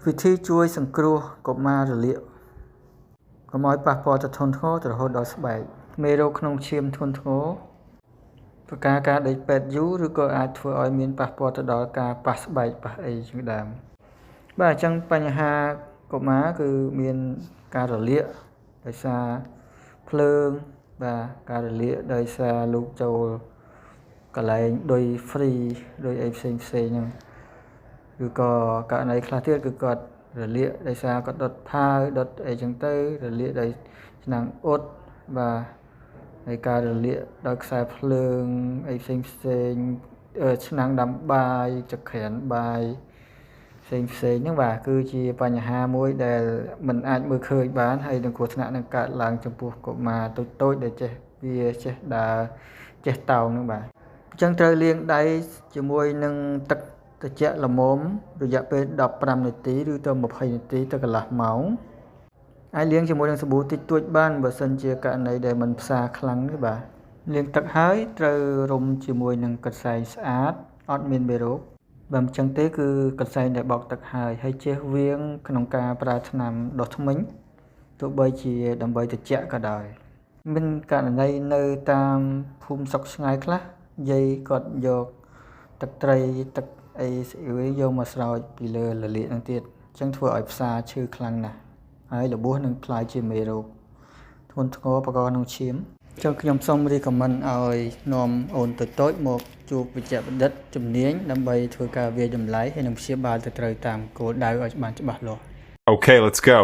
វិធីជួយសង្គ្រោះកុមាររលាកកុំឲ្យប៉ះពាល់ទៅធ្ងន់ធ្ងររហូតដល់ស្បែកមេរោគក្នុងឈាមធ្ងន់ធ្ងរប្រការការដេកពេទ្យយូរឬក៏អាចធ្វើឲ្យមានប៉ះពាល់ទៅដល់ការប៉ះស្បែកប៉ះអីជាដើមបាទអញ្ចឹងបញ្ហាកុមារគឺមានការរលាកដោយសារភ្លើងបាទការរលាកដោយសារលោកចូលកន្លែងដុយ free ដោយអីផ្សេងហ្នឹងឬក៏ករណីខ្លះទៀតគឺគាត់រលាកដោយសារគាត់ដុតផាវដុតអីចឹងទៅរលាកដោយឆ្នាំងអ៊ុតបាទហើយការរលាកដោយខ្សែភ្លើងអីផ្សេងឆ្នាំងដាំបាយចក្រានបាយផ្សេងហ្នឹងបាទគឺជាបញ្ហាមួយដែលមិនអាចមើលឃើញបានហើយនឹងគ្រោះថ្នាក់នឹងកើតឡើងចំពោះកុមារតូចៗដែលចេះដើរចេះតោងហ្នឹងបាទអញ្ចឹងត្រូវលាងដៃជាមួយនឹងទឹកត្រជាក់ល្មមរយៈពេល15នាទីឬទៅ20នាទីទៅកន្លះម៉ោងអាចលាងជាមួយនឹងសាប៊ូតិចតួចបានបើសិនជាករណីដែលមិនផ្សាខ្លាំងទេបាទលាងទឹកហើយត្រូវរុំជាមួយនឹងកន្សែងស្អាតអត់មានមេរោគបើមិនចឹងទេគឺកន្សែងដែលបោកទឹកហើយជៀសវាងក្នុងការប្រើថ្នាំដុសធ្មេញទោះបីជាដើម្បីត្រជាក់ក៏ដោយមានករណីនៅតាមភូមិស្រុកឆ្ងាយខ្លះយាយគាត់យកទឹកត្រីទឹកអីស្អីយកមកស្រោចពីលើលលាកហ្នឹងទៀតអញ្ចឹងធ្វើឲ្យផ្សាឈឺខ្លាំងណាស់ហើយរបួសនឹងក្លាយជាមេរោគធ្ងន់ធ្ងរប្រកបក្នុងឈាមចឹងខ្ញុំសូមរីកមែនឲ្យនាំអូនតូចមកជួបវិជ្ជបណ្ឌិតជំនាញដើម្បីធ្វើការវាយតម្លៃហើយនឹងព្យាបាលទៅត្រូវតាមគោលដៅឲ្យបានច្បាស់លាស់ Okay, let's go.